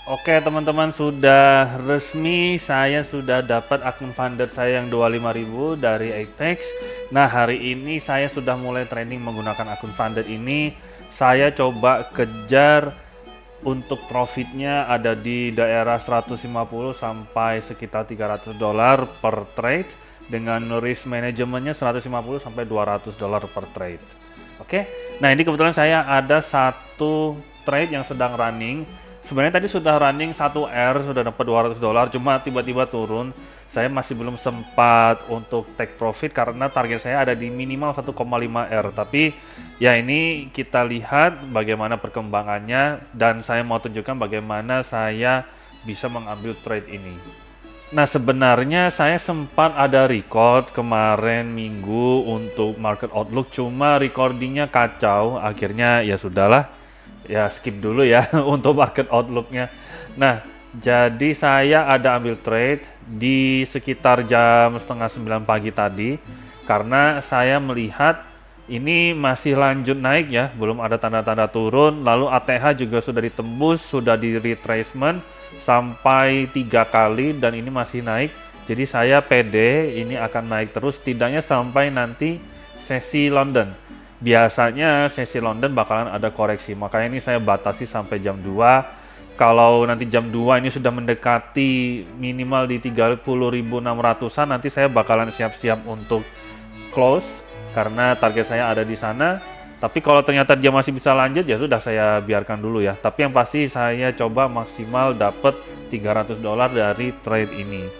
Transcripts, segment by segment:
Oke teman-teman, sudah resmi saya sudah dapat akun funded saya yang 25.000 dari Apex. Nah, hari ini saya sudah mulai training menggunakan akun funded ini. Saya coba kejar untuk profitnya ada di daerah 150 sampai sekitar 300 dolar per trade dengan risk manajemennya 150 sampai 200 dolar per trade. Oke. Nah, ini kebetulan saya ada satu trade yang sedang running. Sebenarnya tadi sudah running 1R, sudah dapat 200 dolar, cuma tiba-tiba turun. Saya masih belum sempat untuk take profit karena target saya ada di minimal 1,5 R. Tapi ya ini kita lihat bagaimana perkembangannya dan saya mau tunjukkan bagaimana saya bisa mengambil trade ini. Nah, sebenarnya saya sempat ada record kemarin minggu untuk market outlook, cuma recordingnya kacau. Akhirnya ya sudahlah, ya skip dulu ya untuk market outlooknya. Nah, jadi saya ada ambil trade di sekitar jam setengah 9 pagi tadi karena saya melihat ini masih lanjut naik ya, belum ada tanda-tanda turun. Lalu ATH juga sudah ditembus, sudah di retracement sampai 3 kali dan ini masih naik. Jadi saya pede ini akan naik terus setidaknya sampai nanti sesi London. Biasanya sesi London bakalan ada koreksi, makanya ini saya batasi sampai jam 2. Kalau nanti jam 2 ini sudah mendekati minimal di 30.600-an, nanti saya bakalan siap-siap untuk close karena target saya ada di sana. Tapi kalau ternyata dia masih bisa lanjut ya sudah saya biarkan dulu ya. Tapi yang pasti saya coba maksimal dapat 300 dolar dari trade ini.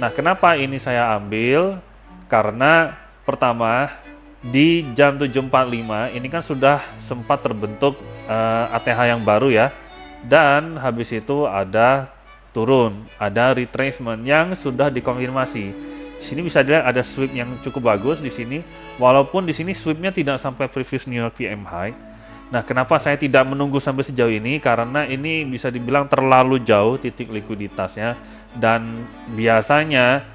Nah, kenapa ini saya ambil? Karena pertama di jam 7.45 ini kan sudah sempat terbentuk ATH yang baru ya. Dan habis itu ada turun, ada retracement yang sudah dikonfirmasi. Di sini bisa dilihat ada sweep yang cukup bagus di sini, walaupun di sini sweepnya tidak sampai previous New York PM high. Nah, kenapa saya tidak menunggu sampai sejauh ini? Karena ini bisa dibilang terlalu jauh titik likuiditasnya dan biasanya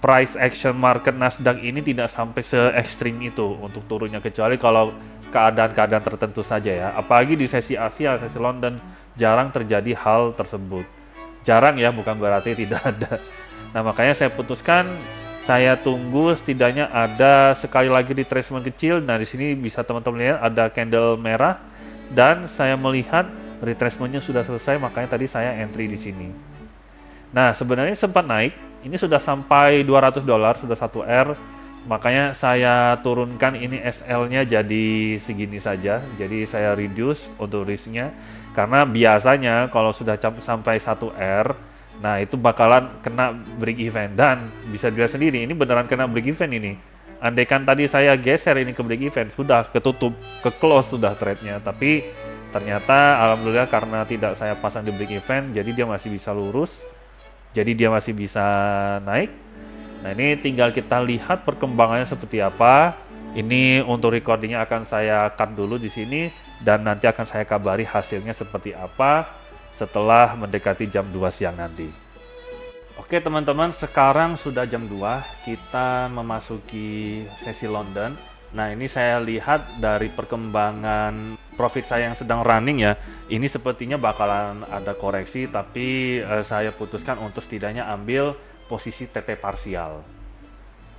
price action market Nasdaq ini tidak sampai se ekstrim itu untuk turunnya kecuali kalau keadaan-keadaan tertentu saja ya. Apalagi di sesi Asia, sesi London jarang terjadi hal tersebut. Jarang ya, bukan berarti tidak ada. Nah, makanya saya putuskan saya tunggu setidaknya ada sekali lagi retracement kecil. Nah, di sini bisa teman-teman lihat ada candle merah dan saya melihat retracementnya sudah selesai, makanya tadi saya entry di sini. Nah, sebenarnya sempat naik. Ini sudah sampai 200 dolar, sudah 1R. Makanya saya turunkan ini SL-nya jadi segini saja. Jadi saya reduce untuk risk-nya. Karena biasanya kalau sudah sampai 1R, nah itu bakalan kena break even. Dan bisa dilihat sendiri, ini beneran kena break even ini. Andaikan tadi saya geser ini ke break even, sudah ketutup, ke close sudah trade-nya. Tapi ternyata alhamdulillah karena tidak saya pasang di break even, jadi dia masih bisa lurus. Jadi dia masih bisa naik. Nah, ini tinggal kita lihat perkembangannya seperti apa. Ini untuk recordingnya akan saya cut dulu di sini dan nanti akan saya kabari hasilnya seperti apa setelah mendekati jam 2 siang nanti. Oke teman-teman, sekarang sudah jam 2, kita memasuki sesi London. Nah, ini saya lihat dari perkembangan profit saya yang sedang running ya, ini sepertinya bakalan ada koreksi, tapi saya putuskan untuk setidaknya ambil posisi TP parsial.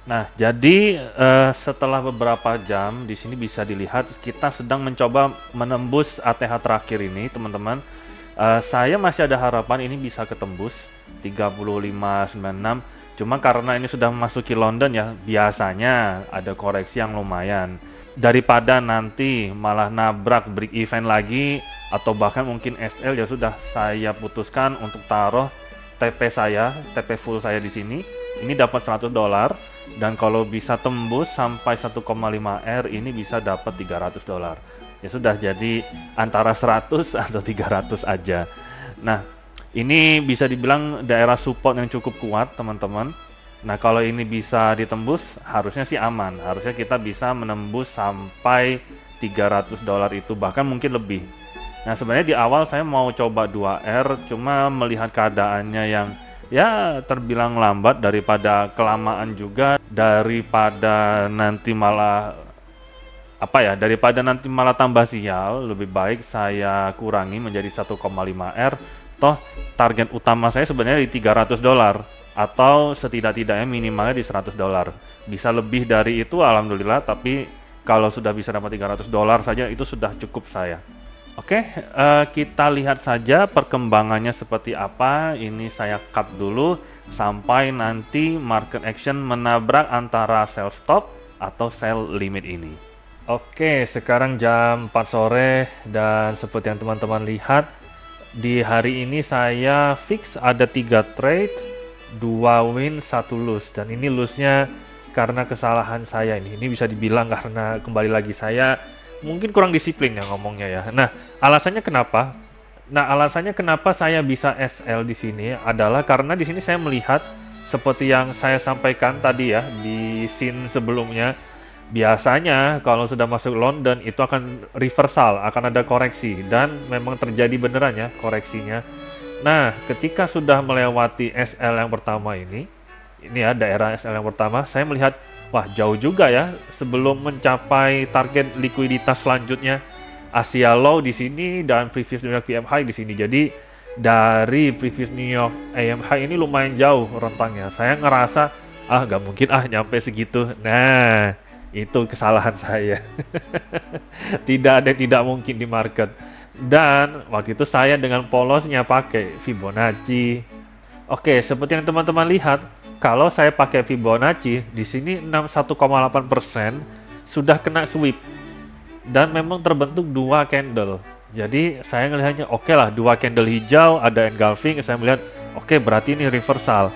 Nah, jadi setelah beberapa jam di sini bisa dilihat kita sedang mencoba menembus ATH terakhir ini, teman-teman. Saya masih ada harapan ini bisa ketembus 35.96. Cuma karena ini sudah memasuki London ya, biasanya ada koreksi yang lumayan. Daripada nanti malah nabrak break even lagi atau bahkan mungkin SL, ya sudah saya putuskan untuk taruh TP saya, TP full saya di sini. Ini dapat 100 dolar dan kalau bisa tembus sampai 1,5 R ini bisa dapat 300 dolar. Ya sudah, jadi antara 100 atau 300 aja. Nah, ini bisa dibilang daerah support yang cukup kuat, teman-teman. Nah, kalau ini bisa ditembus, harusnya sih aman. Harusnya kita bisa menembus sampai 300 dolar itu, bahkan mungkin lebih. Nah, sebenarnya di awal saya mau coba 2R, cuma melihat keadaannya yang ya terbilang lambat daripada kelamaan juga, daripada nanti malah daripada nanti malah tambah sial, lebih baik saya kurangi menjadi 1,5 R. Toh target utama saya sebenarnya di 300 dolar atau setidak-tidaknya minimalnya di 100 dolar. Bisa lebih dari itu alhamdulillah, tapi kalau sudah bisa dapat 300 dolar saja itu sudah cukup saya. Oke, kita lihat saja perkembangannya seperti apa. Ini saya cut dulu sampai nanti market action menabrak antara sell stop atau sell limit ini. Oke, sekarang jam 4 sore dan seperti yang teman-teman lihat, di hari ini saya fix ada 3 trade, 2 win, 1 lose. Dan ini loss-nya karena kesalahan saya ini. Ini bisa dibilang karena kembali lagi saya mungkin kurang disiplin ya ngomongnya ya. Nah, alasannya kenapa? Alasannya kenapa saya bisa SL di sini adalah karena di sini saya melihat seperti yang saya sampaikan tadi ya di scene sebelumnya. Biasanya kalau sudah masuk London itu akan reversal, akan ada koreksi dan memang terjadi beneran ya koreksinya. Nah, ketika sudah melewati SL yang pertama ini ya daerah SL yang pertama, saya melihat wah jauh juga ya sebelum mencapai target likuiditas selanjutnya. Asia low di sini dan previous New York PM high di sini. Jadi dari previous New York AM high ini lumayan jauh rentangnya. Saya ngerasa nggak mungkin nyampe segitu. Nah, itu kesalahan saya. Tidak ada yang tidak mungkin di market. Dan waktu itu saya dengan polosnya pakai Fibonacci. Oke, seperti yang teman-teman lihat, kalau saya pakai Fibonacci di sini 61,8% sudah kena sweep dan memang terbentuk 2 candle. Jadi saya melihatnya oke lah 2 candle hijau, ada engulfing, saya melihat oke berarti ini reversal.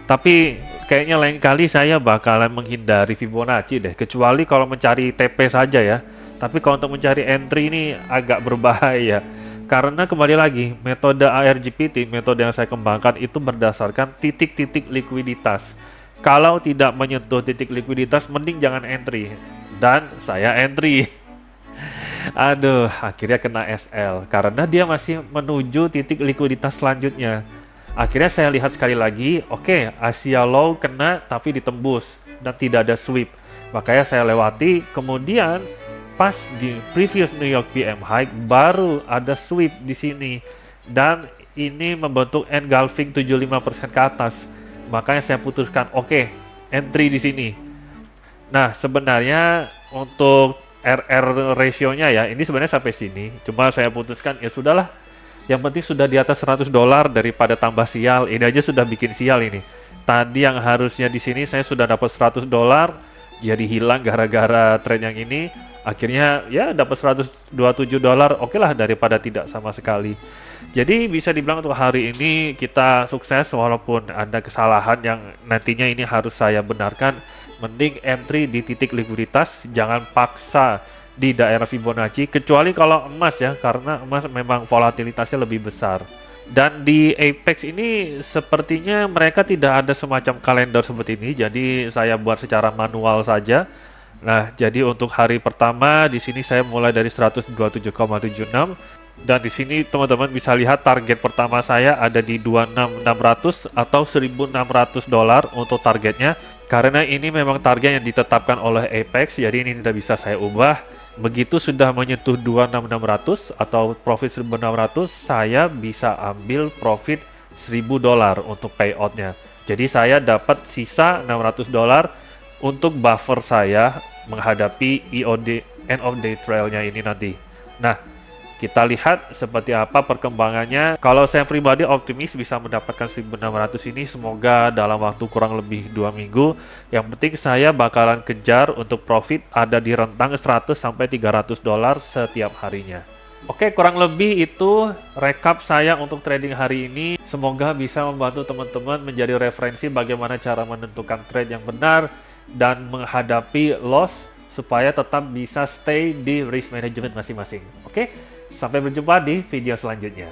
Tapi kayaknya lain kali saya bakalan menghindari Fibonacci deh, kecuali kalau mencari TP saja ya. Tapi kalau untuk mencari entry ini agak berbahaya. Karena kembali lagi, metode ARGPT, metode yang saya kembangkan itu berdasarkan titik-titik likuiditas. Kalau tidak menyentuh titik likuiditas, mending jangan entry. Dan saya entry. Aduh, akhirnya kena SL. Karena dia masih menuju titik likuiditas selanjutnya. Akhirnya saya lihat sekali lagi, oke, Asia low kena tapi ditembus. Dan tidak ada sweep. Makanya saya lewati, kemudian pas di previous New York PM high baru ada sweep di sini dan ini membentuk engulfing 75% ke atas. Makanya saya putuskan oke, entry di sini. Nah, sebenarnya untuk RR ratio-nya ya ini sebenarnya sampai sini. Cuma saya putuskan ya sudahlah. Yang penting sudah di atas 100 dolar daripada tambah sial. Ini aja sudah bikin sial ini. Tadi yang harusnya di sini saya sudah dapat 100 dolar jadi hilang gara-gara tren yang ini. Akhirnya ya dapat 127 dolar, oke lah daripada tidak sama sekali. Jadi bisa dibilang untuk hari ini kita sukses walaupun ada kesalahan yang nantinya ini harus saya benarkan. Mending entry di titik likuiditas, jangan paksa di daerah Fibonacci, kecuali kalau emas ya, karena emas memang volatilitasnya lebih besar. Dan di Apex ini sepertinya mereka tidak ada semacam kalender seperti ini, jadi saya buat secara manual saja. Nah, jadi untuk hari pertama di sini saya mulai dari 127,76 dan di sini teman-teman bisa lihat target pertama saya ada di 26.600 atau 1.600 dolar untuk targetnya. Karena ini memang target yang ditetapkan oleh Apex, jadi ini tidak bisa saya ubah. Begitu sudah menyentuh 26.600 atau profit 1.600, saya bisa ambil profit 1.000 dolar untuk payoutnya. Jadi saya dapat sisa 600 dolar untuk buffer saya menghadapi EOD end of day trailnya ini nanti. Nah, kita lihat seperti apa perkembangannya. Kalau saya pribadi optimis bisa mendapatkan 1.600 ini semoga dalam waktu kurang lebih 2 minggu. Yang penting saya bakalan kejar untuk profit ada di rentang 100 sampai 300 dolar setiap harinya. Oke, kurang lebih itu rekap saya untuk trading hari ini. Semoga bisa membantu teman-teman menjadi referensi bagaimana cara menentukan trade yang benar dan menghadapi loss supaya tetap bisa stay di risk management masing-masing. Oke, sampai berjumpa di video selanjutnya.